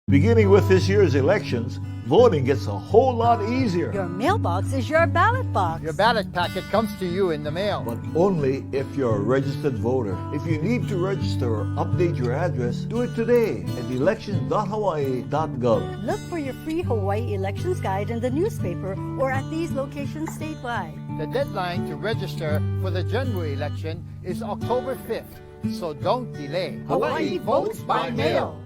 Beginning with this year's elections, voting gets a whole lot easier. Your mailbox is your ballot box. Your ballot packet comes to you in the mail. But only if you're a registered voter. If you need to register or update your address, do it today at elections.hawaii.gov. Look for your free Hawaii elections guide in the newspaper or at these locations statewide. The deadline to register for the general election is October 5th, so don't delay. Hawaii votes by mail.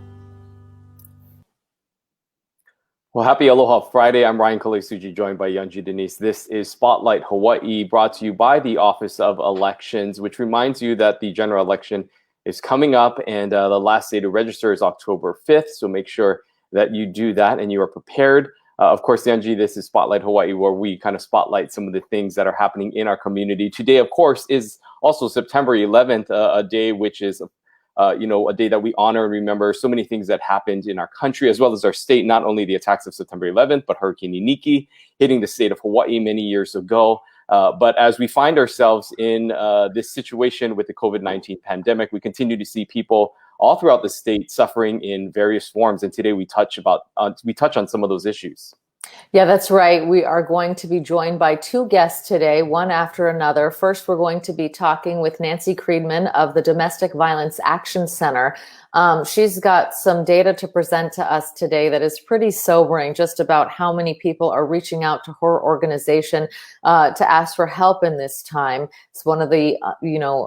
Well, happy Aloha Friday. I'm Ryan Kolesuji, joined by Yunji Denise. This is Spotlight Hawaii, brought to you by the Office of Elections, which reminds you that the general election is coming up and the last day to register is October 5th. So make sure that you do that and you are prepared. Of course, Yunji, this is Spotlight Hawaii, where we kind of spotlight some of the things that are happening in our community. Today, of course, is also September 11th, a day which is a day that we honor and remember so many things that happened in our country as well as our state, not only the attacks of September 11th, but Hurricane Iniki hitting the state of Hawaii many years ago. But as we find ourselves in this situation with the COVID-19 pandemic, we continue to see people all throughout the state suffering in various forms. And today we touch on some of those issues. Yeah, that's right. We are going to be joined by two guests today, one after another. First, we're going to be talking with Nanci Kreidman of the Domestic Violence Action Center. She's got some data to present to us today that is pretty sobering, just about how many people are reaching out to her organization to ask for help in this time. It's one of the,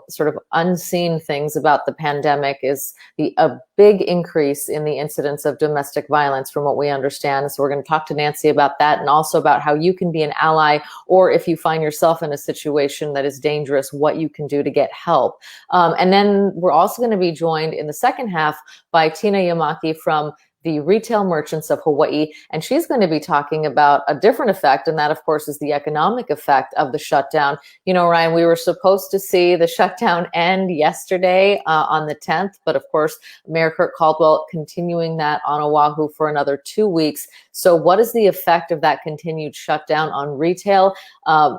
sort of unseen things about the pandemic is a big increase in the incidence of domestic violence from what we understand. So we're going to talk to Nanci about that and also about how you can be an ally, or if you find yourself in a situation that is dangerous, what you can do to get help. And then we're also going to be joined in the second half by Tina Yamaki from the Retail Merchants of Hawaii, and she's going to be talking about a different effect, and that, of course, is the economic effect of the shutdown. You know, Ryan, we were supposed to see the shutdown end yesterday on the 10th, but of course, Mayor Kurt Caldwell continuing that on Oahu for another 2 weeks. So what is the effect of that continued shutdown on retail?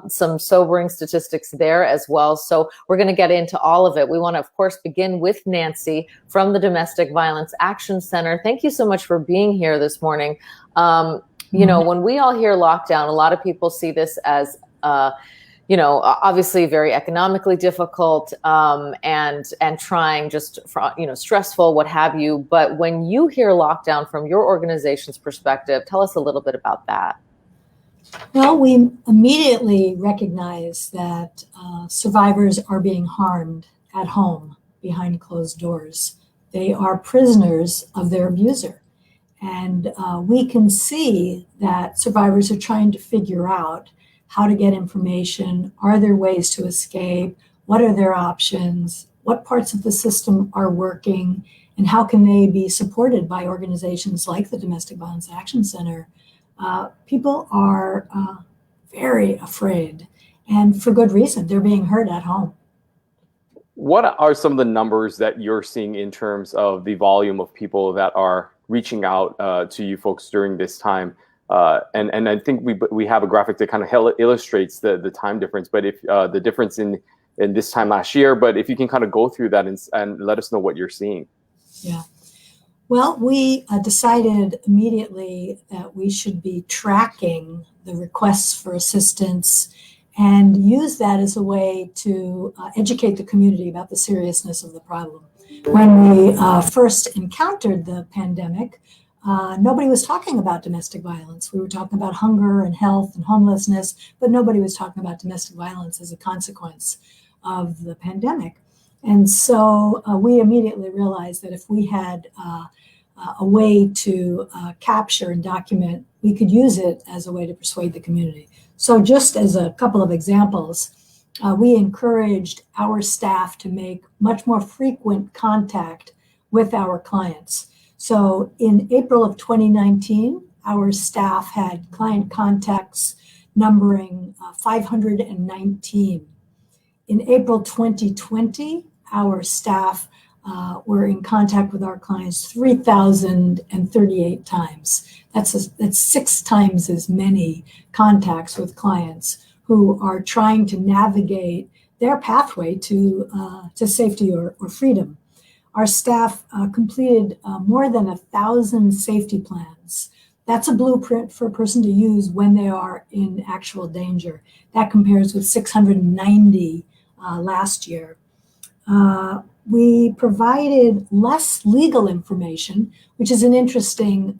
Some sobering statistics there as well. So we're going to get into all of it. We want to, of course, begin with Nanci from the Domestic Violence Action Center. Thank you so much for being here this morning. When we all hear lockdown, a lot of people see this as, obviously very economically difficult and trying just, stressful, what have you. But when you hear lockdown from your organization's perspective, tell us a little bit about that. Well, we immediately recognize that survivors are being harmed at home behind closed doors. They are prisoners of their abuser. And we can see that survivors are trying to figure out how to get information. Are there ways to escape? What are their options? What parts of the system are working? And how can they be supported by organizations like the Domestic Violence Action Center? People are very afraid, and for good reason. They're being hurt at home. What are some of the numbers that you're seeing in terms of the volume of people that are reaching out to you folks during this time? And I think we have a graphic that kind of illustrates the time difference, but if the difference in this time last year, but if you can kind of go through that and let us know what you're seeing. Yeah. Well, we decided immediately that we should be tracking the requests for assistance and use that as a way to educate the community about the seriousness of the problem. When we first encountered the pandemic, nobody was talking about domestic violence. We were talking about hunger and health and homelessness, but nobody was talking about domestic violence as a consequence of the pandemic. And so we immediately realized that if we had a way to capture and document, we could use it as a way to persuade the community. So just as a couple of examples, we encouraged our staff to make much more frequent contact with our clients. So in April of 2019, our staff had client contacts numbering 519. In April 2020, our staff were in contact with our clients 3,038 times. That's 6 times as many contacts with clients who are trying to navigate their pathway to safety or freedom. our staff completed more than 1,000 safety plans. That's a blueprint for a person to use when they are in actual danger. That compares with 690 last year. We provided less legal information, which is an interesting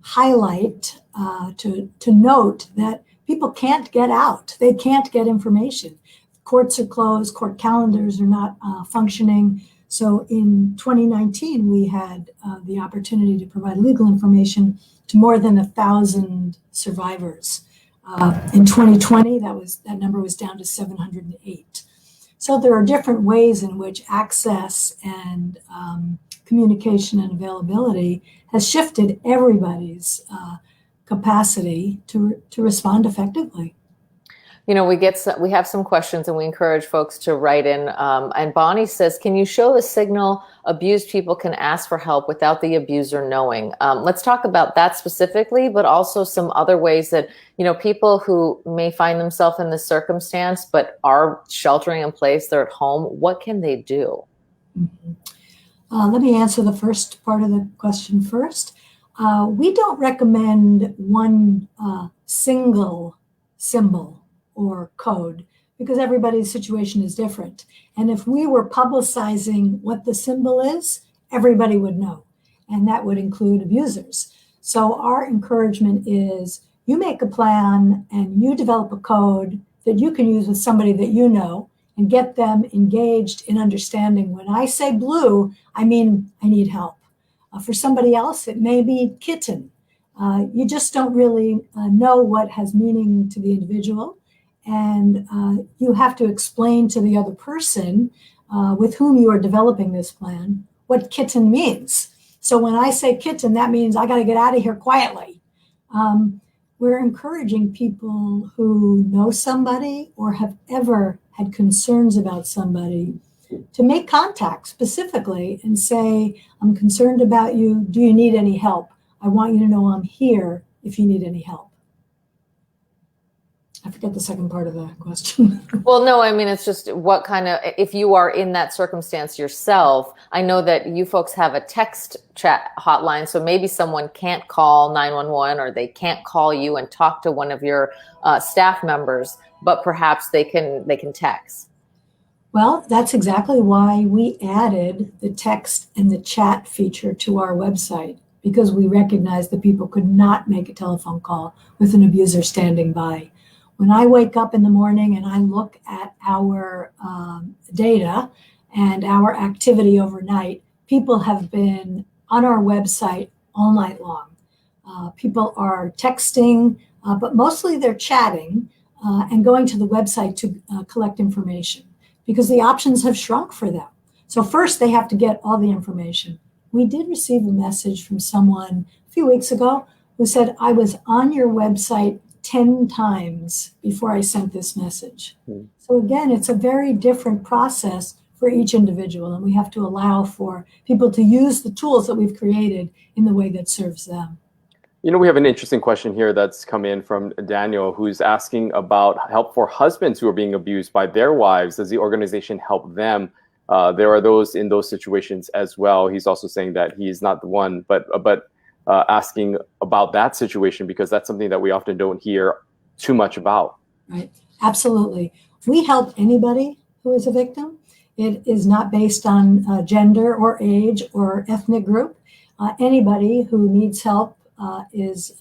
highlight to note that people can't get out. They can't get information. Courts are closed, court calendars are not functioning. So in 2019, we had the opportunity to provide legal information to more than 1,000 survivors. In 2020, that number was down to 708. So there are different ways in which access and communication and availability has shifted everybody's capacity to respond effectively. You know, we have some questions, and we encourage folks to write in. And Bonnie says, "Can you show the signal abused people can ask for help without the abuser knowing?" Let's talk about that specifically, but also some other ways that, you know, people who may find themselves in this circumstance but are sheltering in place, they're at home. What can they do? Mm-hmm. Let me answer the first part of the question first. We don't recommend one single symbol or code because everybody's situation is different. And if we were publicizing what the symbol is, everybody would know. And that would include abusers. So our encouragement is you make a plan and you develop a code that you can use with somebody that you know and get them engaged in understanding when I say blue, I mean I need help. For somebody else, it may be kitten. You just don't really know what has meaning to the individual. And you have to explain to the other person with whom you are developing this plan what kitten means. So when I say kitten, that means I got to get out of here quietly. We're encouraging people who know somebody or have ever had concerns about somebody to make contact specifically and say, I'm concerned about you. Do you need any help? I want you to know I'm here if you need any help. I forget the second part of the question. Well, no, I mean, it's just what kind of, if you are in that circumstance yourself, I know that you folks have a text chat hotline, so maybe someone can't call 911 or they can't call you and talk to one of your staff members, but perhaps they can text. Well, that's exactly why we added the text and the chat feature to our website, because we recognized that people could not make a telephone call with an abuser standing by. When I wake up in the morning and I look at our data and our activity overnight, people have been on our website all night long. People are texting, but mostly they're chatting and going to the website to collect information because the options have shrunk for them. So first they have to get all the information. We did receive a message from someone a few weeks ago who said, I was on your website 10 times before I sent this message. So again, it's a very different process for each individual, and we have to allow for people to use the tools that we've created in the way that serves them. You know, we have an interesting question here that's come in from Daniel, who's asking about help for husbands who are being abused by their wives. Does the organization help them? There are those in those situations as well. He's also saying that he's not the one, but asking about that situation because that's something that we often don't hear too much about. Right, absolutely. We help anybody who is a victim. It is not based on gender or age or ethnic group. Anybody who needs help is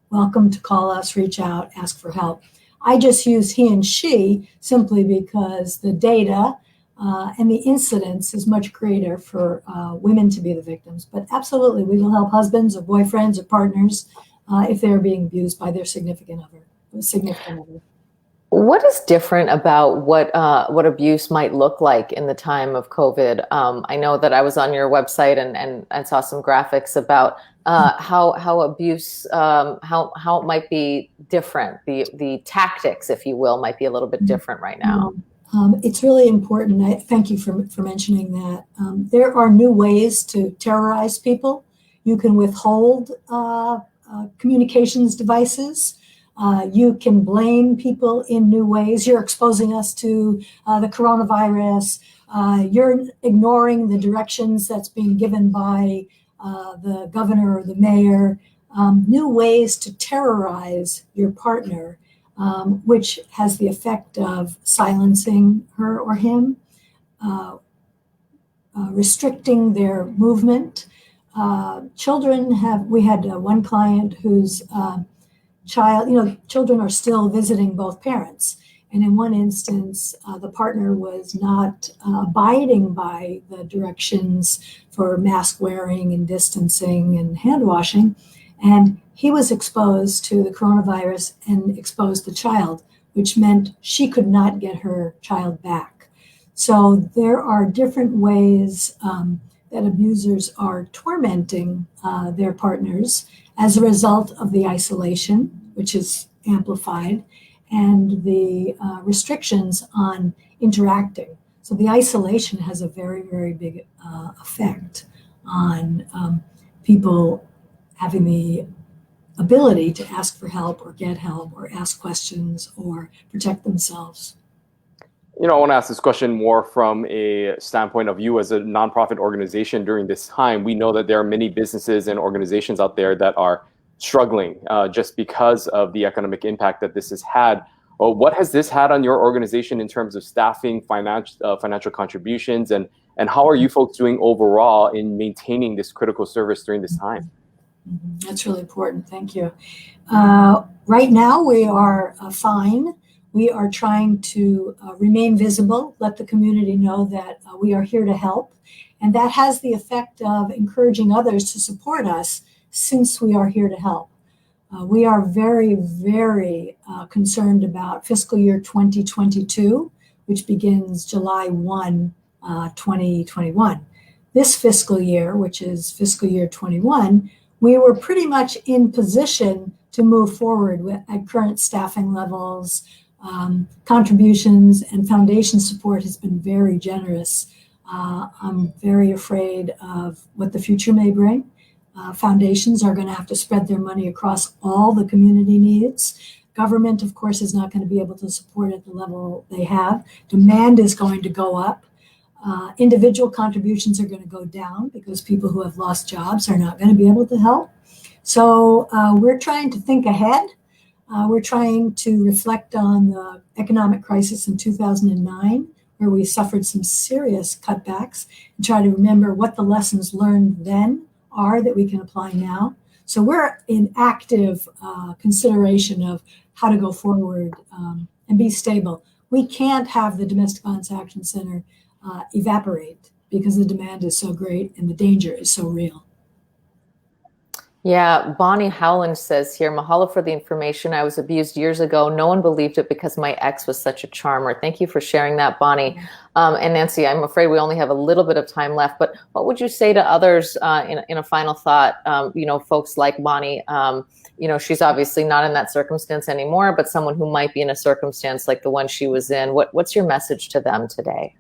welcome to call us, reach out, ask for help. I just use he and she simply because the data and the incidence is much greater for women to be the victims. But absolutely, we will help husbands or boyfriends or partners if they're being abused by their significant other. What is different about what abuse might look like in the time of COVID? I know that I was on your website and saw some graphics about how abuse, how it might be different. The tactics, if you will, might be a little bit different right now. It's really important. I thank you for mentioning that. There are new ways to terrorize people. You can withhold communications devices. You can blame people in new ways. You're exposing us to the coronavirus. You're ignoring the directions that's being given by the governor or the mayor. New ways to terrorize your partner, which has the effect of silencing her or him, restricting their movement. We had one client whose children are still visiting both parents. And in one instance, the partner was not abiding by the directions for mask wearing and distancing and hand washing. And he was exposed to the coronavirus and exposed the child, which meant she could not get her child back. So there are different ways that abusers are tormenting their partners as a result of the isolation, which is amplified, and the restrictions on interacting. So the isolation has a very, very big effect on people having the ability to ask for help or get help or ask questions or protect themselves. I want to ask this question more from a standpoint of you as a nonprofit organization during this time. We know that there are many businesses and organizations out there that are struggling just because of the economic impact that this has had. What has this had on your organization in terms of staffing, financial contributions, and how are you folks doing overall in maintaining this critical service during this time? That's really important. Thank you. Right now, we are fine. We are trying to remain visible, let the community know that we are here to help. And that has the effect of encouraging others to support us since we are here to help. We are very, very concerned about fiscal year 2022, which begins July 1, 2021. This fiscal year, which is fiscal year 21, we were pretty much in position to move forward at current staffing levels. Contributions and foundation support has been very generous. I'm very afraid of what the future may bring. Foundations are going to have to spread their money across all the community needs. Government, of course, is not going to be able to support at the level they have. Demand is going to go up. Individual contributions are going to go down because people who have lost jobs are not going to be able to help. So we're trying to think ahead. We're trying to reflect on the economic crisis in 2009, where we suffered some serious cutbacks, and try to remember what the lessons learned then are that we can apply now. So we're in active consideration of how to go forward and be stable. We can't have the Domestic Violence Action Center evaporate because the demand is so great and the danger is so real. Yeah, Bonnie Howland says here, mahalo for the information. I was abused years ago. No one believed it because my ex was such a charmer. Thank you for sharing that, Bonnie. And Nanci, I'm afraid we only have a little bit of time left, but what would you say to others in a final thought? Folks like Bonnie, she's obviously not in that circumstance anymore, but someone who might be in a circumstance like the one she was in. What's your message to them today?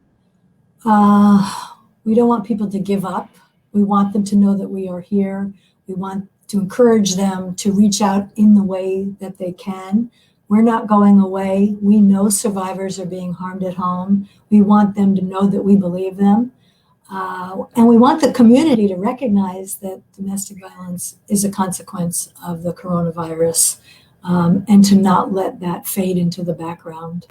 We don't want people to give up. We want them to know that we are here. We want to encourage them to reach out in the way that they can. We're not going away. We know survivors are being harmed at home. We want them to know that we believe them. And we want the community to recognize that domestic violence is a consequence of the coronavirus, and to not let that fade into the background.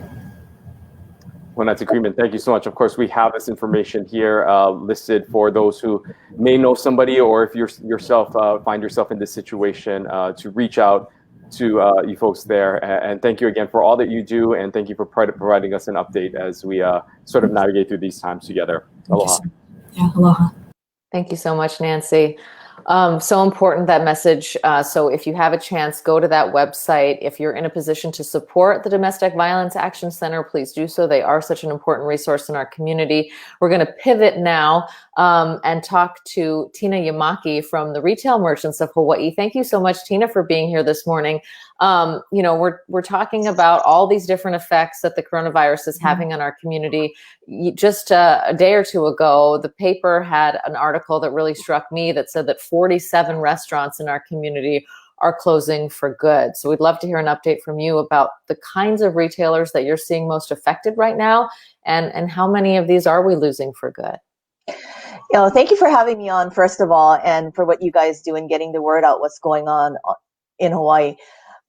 Well, Nanci Kreidman, thank you so much. Of course, we have this information here listed for those who may know somebody, or if you yourself find yourself in this situation, to reach out to you folks there. And thank you again for all that you do, and thank you for providing us an update as we sort of navigate through these times together. Aloha. Yeah, aloha. Thank you so much, Nanci. So important, that message. So if you have a chance, go to that website. If you're in a position to support the Domestic Violence Action Center, please do so. They are such an important resource in our community. We're going to pivot now and talk to Tina Yamaki from the Retail Merchants of Hawaii. Thank you so much, Tina, for being here this morning. We're talking about all these different effects that the coronavirus is having on our community. Just a day or two ago, the paper had an article that really struck me that said that 47 restaurants in our community are closing for good. So we'd love to hear an update from you about the kinds of retailers that you're seeing most affected right now, and how many of these are we losing for good? Thank you for having me on, first of all, and for what you guys do in getting the word out what's going on in Hawaii.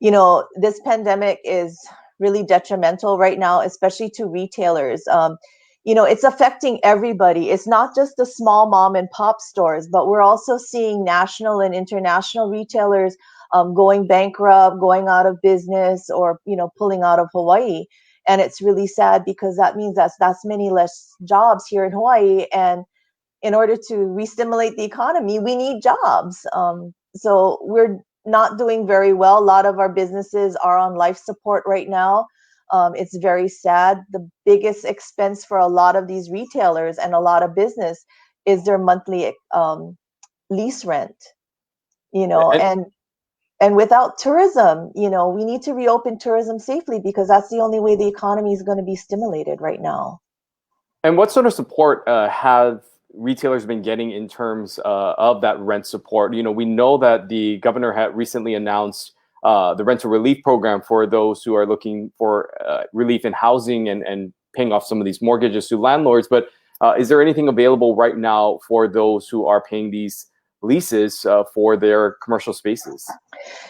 This pandemic is really detrimental right now, especially to retailers. It's affecting everybody. It's not just the small mom and pop stores, but we're also seeing national and international retailers going bankrupt, going out of business, or, pulling out of Hawaii. And it's really sad because that means that's many less jobs here in Hawaii. And in order to re-stimulate the economy, we need jobs. So we're not doing very well. A lot of our businesses are on life support right now. It's very sad. The biggest expense for a lot of these retailers and a lot of business is their monthly lease rent. And without tourism, we need to reopen tourism safely, because that's the only way the economy is going to be stimulated right now. And what sort of support have retailers been getting in terms of that rent support? We know that the governor had recently announced the rental relief program for those who are looking for relief in housing and paying off some of these mortgages to landlords. But is there anything available right now for those who are paying these leases for their commercial spaces?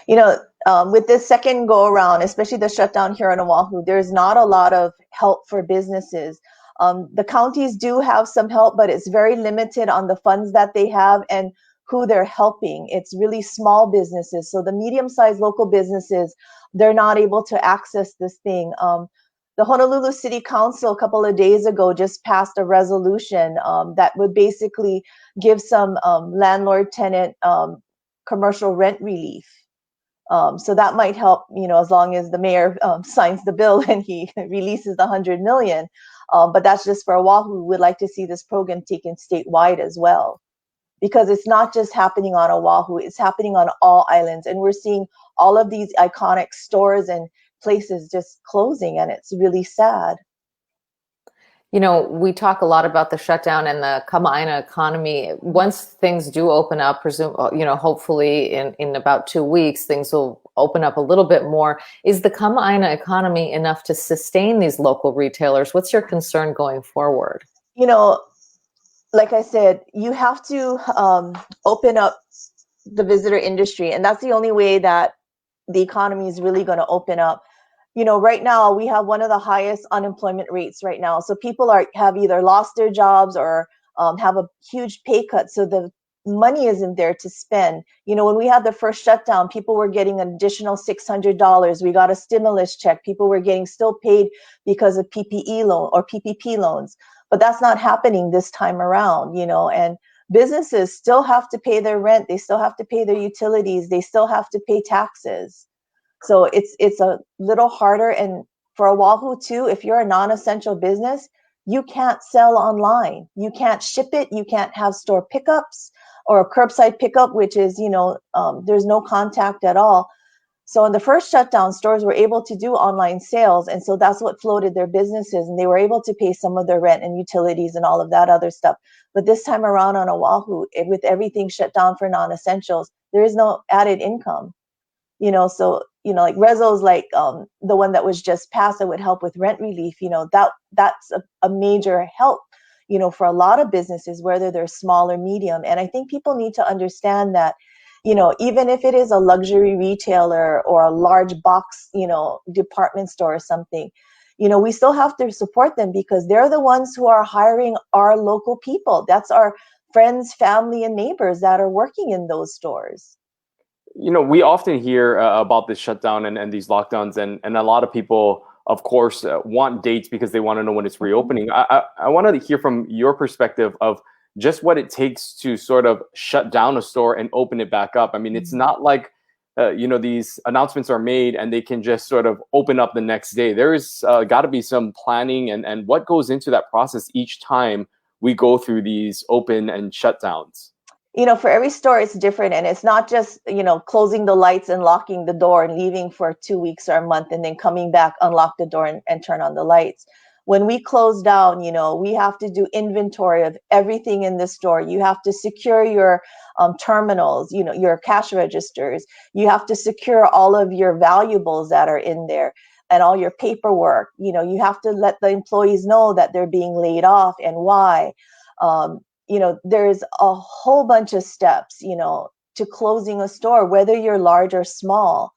With this second go around, especially the shutdown here on Oahu, there's not a lot of help for businesses. The counties do have some help, but it's very limited on the funds that they have and who they're helping. It's really small businesses. So the medium-sized local businesses, they're not able to access this thing. The Honolulu City Council a couple of days ago just passed a resolution that would basically give some landlord-tenant commercial rent relief. So that might help, as long as the mayor signs the bill and he releases the $100 million. But that's just for Oahu. We'd like to see this program taken statewide as well, because it's not just happening on Oahu, it's happening on all islands. And we're seeing all of these iconic stores and places just closing, and it's really sad. We talk a lot about the shutdown and the Kama'aina economy. Once things do open up, hopefully in about 2 weeks, things will open up a little bit more. Is the Kama'aina economy enough to sustain these local retailers? What's your concern going forward? Like I said, you have to open up the visitor industry, and that's the only way that the economy is really going to open up. Right now we have one of the highest unemployment rates right now. So people have either lost their jobs or have a huge pay cut. So the money isn't there to spend. When we had the first shutdown, people were getting an additional $600. We got a stimulus check. People were getting still paid because of PPE loan or PPP loans. But that's not happening this time around, and businesses still have to pay their rent. They still have to pay their utilities. They still have to pay taxes. So it's a little harder. And for Oahu too, if you're a non-essential business, you can't sell online. You can't ship it. You can't have store pickups or a curbside pickup, which is, there's no contact at all. So in the first shutdown, stores were able to do online sales. And so that's what floated their businesses. And they were able to pay some of their rent and utilities and all of that other stuff. But this time around on Oahu, with everything shut down for non-essentials, there is no added income. So, like Rezo's like the one that was just passed that would help with rent relief, that's a major help, for a lot of businesses, whether they're small or medium. And I think people need to understand that, even if it is a luxury retailer or a large box, department store or something, we still have to support them, because they're the ones who are hiring our local people. That's our friends, family, and neighbors that are working in those stores. We often hear about this shutdown and these lockdowns, and a lot of people, of course, want dates because they want to know when it's reopening. I want to hear from your perspective of just what it takes to sort of shut down a store and open it back up. I mean, it's not like, these announcements are made and they can just sort of open up the next day. There is got to be some planning and what goes into that process each time we go through these open and shutdowns. For every store, it's different. And it's not just, closing the lights and locking the door and leaving for 2 weeks or a month and then coming back, unlock the door and turn on the lights. when we close down, we have to do inventory of everything in the store. You have to secure your terminals, your cash registers. You have to secure all of your valuables that are in there and all your paperwork. You have to let the employees know that they're being laid off and why. There's a whole bunch of steps, to closing a store, whether you're large or small.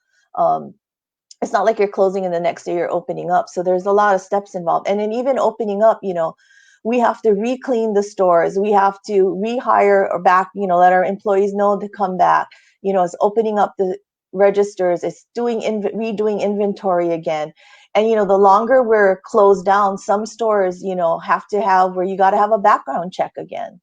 It's not like you're closing and the next day you're opening up. So there's a lot of steps involved. And then even opening up, we have to re-clean the stores. We have to rehire or back, let our employees know to come back. It's opening up the registers. It's redoing inventory again. And, the longer we're closed down, some stores, have to have where you got to have a background check again,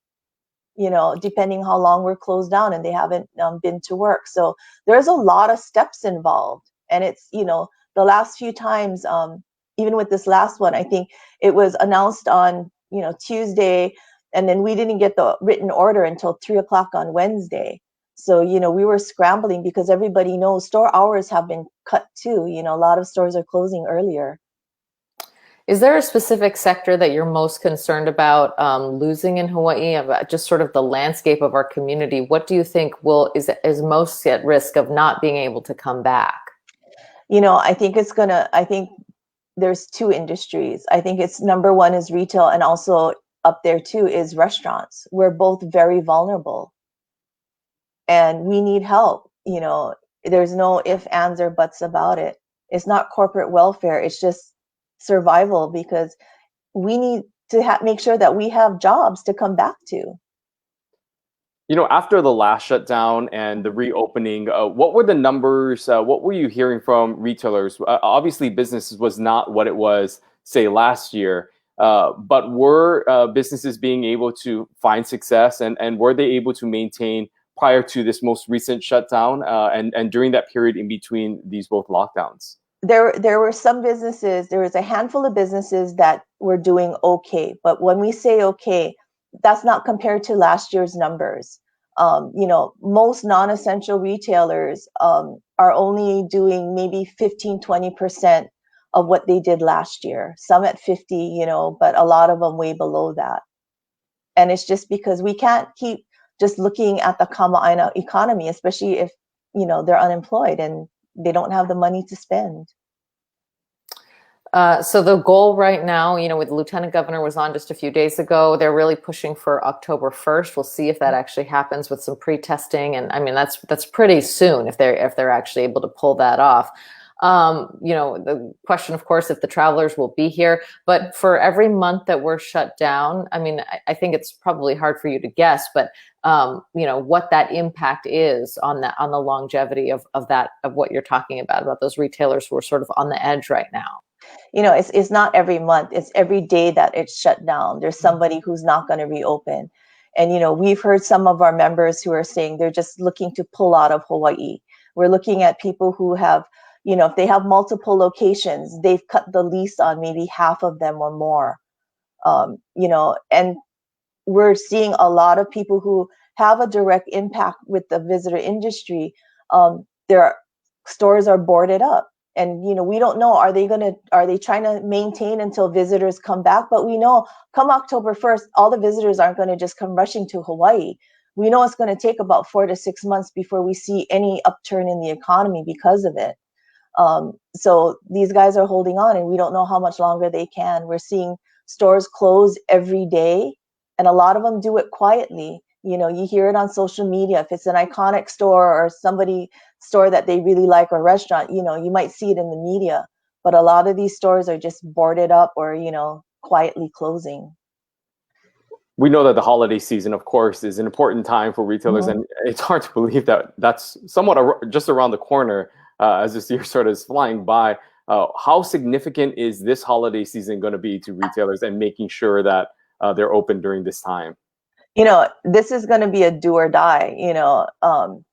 depending how long we're closed down and they haven't been to work. So there's a lot of steps involved. And it's, the last few times, even with this last one, I think it was announced on, Tuesday, and then we didn't get the written order until 3:00 on Wednesday. So, we were scrambling because everybody knows store hours have been cut too. A lot of stores are closing earlier. Is there a specific sector that you're most concerned about losing in Hawaii, about just sort of the landscape of our community? What do you think is most at risk of not being able to come back? I think there's two industries. I think it's number one is retail, and also up there too is restaurants. We're both very vulnerable and we need help. There's no ifs, ands, or buts about it. It's not corporate welfare. It's just survival, because we need to make sure that we have jobs to come back to. After the last shutdown and the reopening, what were the numbers? What were you hearing from retailers? Obviously, business was not what it was, say, last year, but were businesses being able to find success, and were they able to maintain prior to this most recent shutdown and during that period in between these both lockdowns? There were some businesses, there was a handful of businesses that were doing okay. But when we say okay, that's not compared to last year's numbers. Most non-essential retailers are only doing maybe 15, 20% of what they did last year. Some at 50, but a lot of them way below that. And it's just because we can't keep just looking at the kama'aina economy, especially if, they're unemployed and they don't have the money to spend. So the goal right now, with the Lieutenant Governor was on just a few days ago, they're really pushing for October 1st. We'll see if that actually happens with some pre-testing. And I mean, that's pretty soon if they're actually able to pull that off. The question, of course, if the travelers will be here, but for every month that we're shut down, I mean, I think it's probably hard for you to guess, but what that impact is on the longevity of what you're talking about those retailers who are sort of on the edge right now. It's not every month, it's every day that it's shut down. There's somebody who's not going to reopen. And, we've heard some of our members who are saying they're just looking to pull out of Hawaii. We're looking at people who have, if they have multiple locations, they've cut the lease on maybe half of them or more. And we're seeing a lot of people who have a direct impact with the visitor industry. Their stores are boarded up. And, we don't know, are they trying to maintain until visitors come back? But we know come October 1st, all the visitors aren't going to just come rushing to Hawaii. We know it's going to take about 4 to 6 months before we see any upturn in the economy because of it. So these guys are holding on, and we don't know how much longer they can. We're seeing stores close every day, and a lot of them do it quietly. You hear it on social media. If it's an iconic store or store that they really like, or restaurant, you might see it in the media, but a lot of these stores are just boarded up or, quietly closing. We know that the holiday season, of course, is an important time for retailers, and it's hard to believe that that's somewhat just around the corner as this year sort of is flying by. How significant is this holiday season going to be to retailers and making sure that they're open during this time? This is going to be a do or die,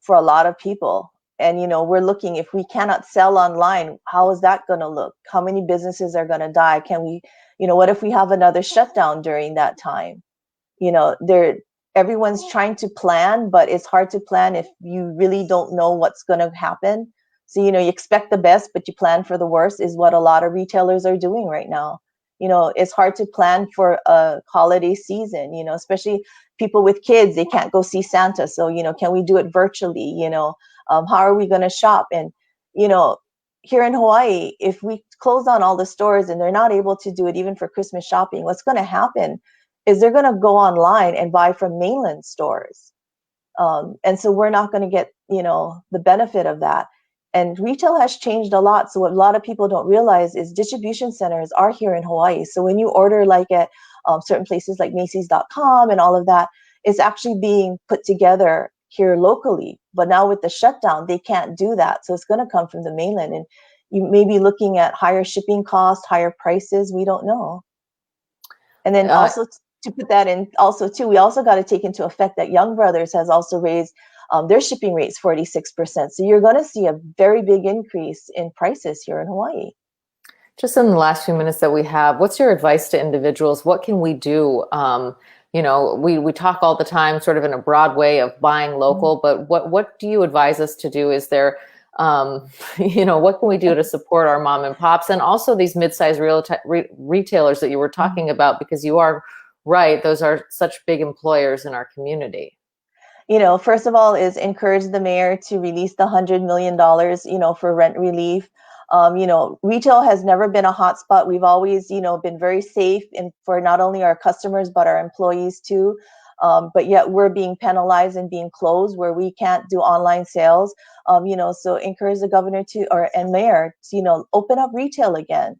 for a lot of people. And, we're looking, if we cannot sell online, how is that going to look? How many businesses are going to die? Can we, what if we have another shutdown during that time? Everyone's trying to plan, but it's hard to plan if you really don't know what's going to happen. So, you expect the best, but you plan for the worst, is what a lot of retailers are doing right now. It's hard to plan for a holiday season, especially people with kids, they can't go see Santa. So, can we do it virtually? How are we going to shop? And, here in Hawaii, if we close down all the stores and they're not able to do it even for Christmas shopping, what's going to happen is they're going to go online and buy from mainland stores. And so we're not going to get, the benefit of that. And retail has changed a lot. So what a lot of people don't realize is distribution centers are here in Hawaii. So when you order like at certain places like Macy's.com and all of that, it's actually being put together here locally. But now with the shutdown, they can't do that. So it's going to come from the mainland. And you may be looking at higher shipping costs, higher prices. We don't know. And then also to put that in also too, we also got to take into effect that Young Brothers has also raised their shipping rates 46%. So you're going to see a very big increase in prices here in Hawaii. Just in the last few minutes that we have, what's your advice to individuals? What can we do? We talk all the time sort of in a broad way of buying local, but what do you advise us to do? Is there, what can we do to support our mom and pops and also these mid-sized retailers that you were talking about? Because you are right, those are such big employers in our community. First of all is encourage the mayor to release the $100 million, for rent relief. Retail has never been a hot spot. We've always, been very safe and for not only our customers, but our employees too. But yet we're being penalized and being closed where we can't do online sales. So encourage the governor and mayor to, open up retail again.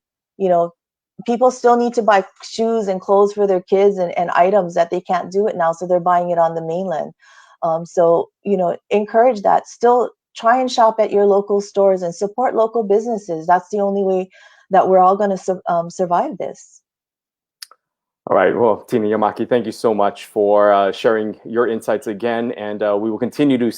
People still need to buy shoes and clothes for their kids and items that they can't do it now. So they're buying it on the mainland. So, encourage that. Still try and shop at your local stores and support local businesses. That's the only way that we're all going to survive this. All right. Well, Tina, Yamaki, thank you so much for sharing your insights again. And we will continue to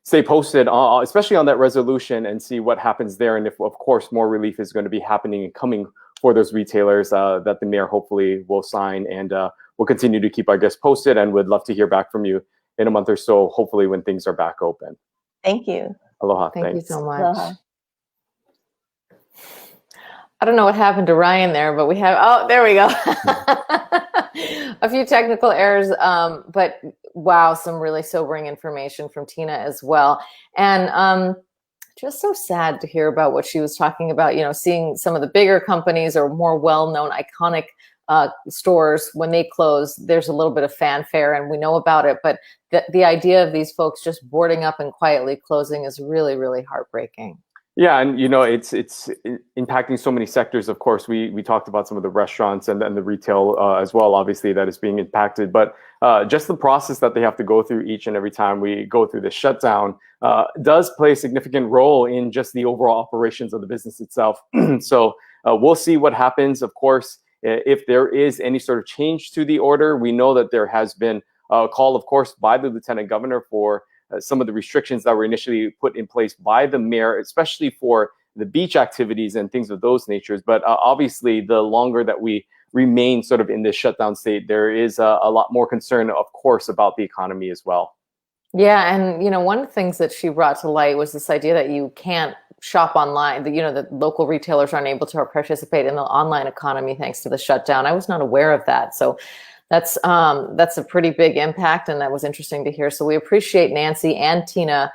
stay posted, especially on that resolution and see what happens there. And if, of course, more relief is going to be happening and coming for those retailers that the mayor hopefully will sign. And we'll continue to keep our guests posted and would love to hear back from you in a month or so, hopefully when things are back open. Thank you. Aloha. Thank you so much. Aloha. I don't know what happened to Ryan there, but we have, oh, there we go. A few technical errors, but wow, some really sobering information from Tina as well. And just so sad to hear about what she was talking about, seeing some of the bigger companies or more well-known iconic stores, when they close, there's a little bit of fanfare and we know about it, but the idea of these folks just boarding up and quietly closing is really, really heartbreaking. Yeah, and it's impacting so many sectors. Of course, we talked about some of the restaurants and the retail as well, obviously, that is being impacted. But just the process that they have to go through each and every time we go through the shutdown does play a significant role in just the overall operations of the business itself. So we'll see what happens. Of course, if there is any sort of change to the order, we know that there has been a call, of course, by the lieutenant governor for some of the restrictions that were initially put in place by the mayor, especially for the beach activities and things of those natures. But obviously, the longer that we remain sort of in this shutdown state, there is a lot more concern, of course, about the economy as well. Yeah, and one of the things that she brought to light was this idea that you can't shop online, that local retailers aren't able to participate in the online economy thanks to the shutdown. I was not aware of that. So that's a pretty big impact, and that was interesting to hear. So we appreciate Nanci and Tina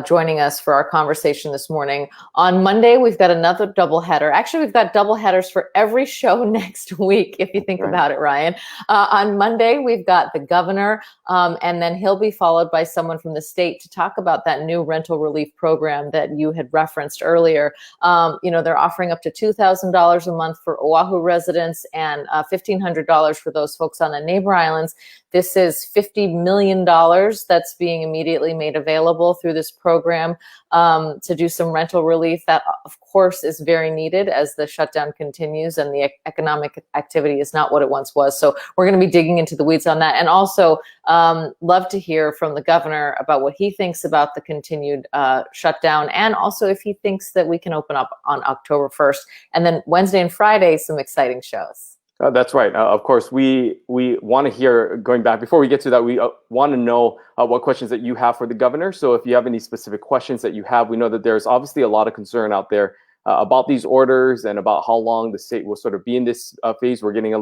joining us for our conversation this morning. On Monday, we've got another doubleheader. Actually, we've got doubleheaders for every show next week, if you think about it, Ryan. On Monday, we've got the governor, and then he'll be followed by someone from the state to talk about that new rental relief program that you had referenced earlier. They're offering up to $2,000 a month for Oahu residents and $1,500 for those folks on the neighbor islands. This is $50 million that's being immediately made available through this program to do some rental relief. That, of course, is very needed as the shutdown continues and the economic activity is not what it once was. So we're going to be digging into the weeds on that. And also love to hear from the governor about what he thinks about the continued shutdown, and also if he thinks that we can open up on October 1st. And then Wednesday and Friday, some exciting shows. That's right. Of course, we want to hear, going back, before we get to that, we want to know what questions that you have for the governor. So if you have any specific questions that you have, we know that there's obviously a lot of concern out there about these orders and about how long the state will sort of be in this phase. We're getting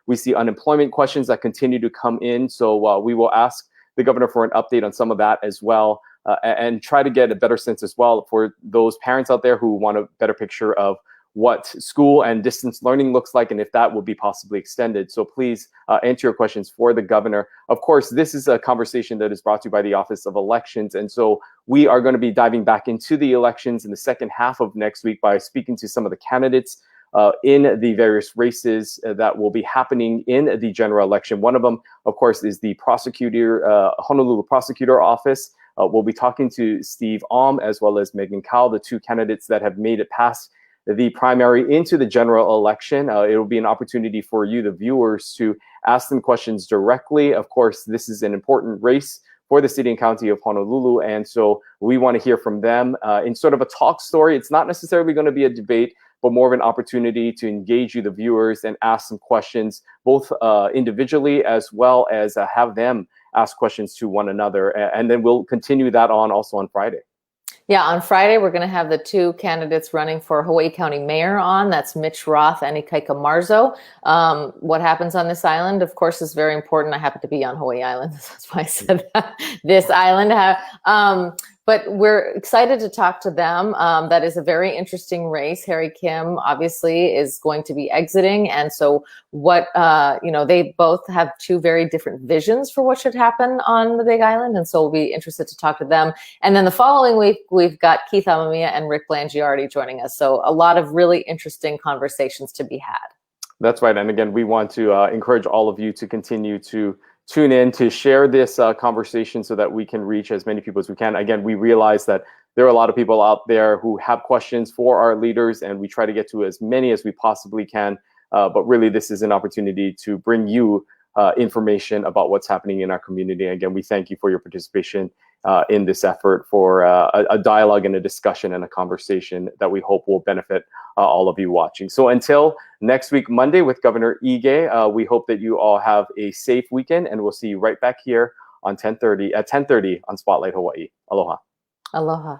we see unemployment questions that continue to come in. So we will ask the governor for an update on some of that as well, and try to get a better sense as well for those parents out there who want a better picture of what school and distance learning looks like and if that will be possibly extended. So please answer your questions for the governor. Of course, this is a conversation that is brought to you by the Office of Elections. And so we are going to be diving back into the elections in the second half of next week by speaking to some of the candidates in the various races that will be happening in the general election. One of them, of course, is the Honolulu prosecutor office. We'll be talking to Steve Alm as well as Megan Cowell, the two candidates that have made it past the primary into the general election. It will be an opportunity for you, the viewers, to ask them questions directly. Of course, this is an important race for the city and county of Honolulu, and so we want to hear from them in sort of a talk story. It's not necessarily going to be a debate, but more of an opportunity to engage you, the viewers, and ask some questions, both individually as well as have them ask questions to one another. And then we'll continue that on also on Friday. Yeah, on Friday, we're going to have the two candidates running for Hawaii County Mayor on. That's Mitch Roth and Ikaika Marzo. What happens on this island, of course, is very important. I happen to be on Hawaii Island. That's why I said that. This island. But we're excited to talk to them. That is a very interesting race. Harry Kim obviously is going to be exiting. And so they both have two very different visions for what should happen on the Big Island. And so we'll be interested to talk to them. And then the following week, we've got Keith Amamiya and Rick Blangiardi joining us. So a lot of really interesting conversations to be had. That's right. And again, we want to encourage all of you to continue to tune in to share this conversation so that we can reach as many people as we can. Again, we realize that there are a lot of people out there who have questions for our leaders, and we try to get to as many as we possibly can. But really, this is an opportunity to bring you information about what's happening in our community. Again, we thank you for your participation in this effort for a dialogue and a discussion and a conversation that we hope will benefit all of you watching. So until next week, Monday, with Governor Ige, we hope that you all have a safe weekend, and we'll see you right back here on at 10:30 on Spotlight Hawaii. Aloha. Aloha.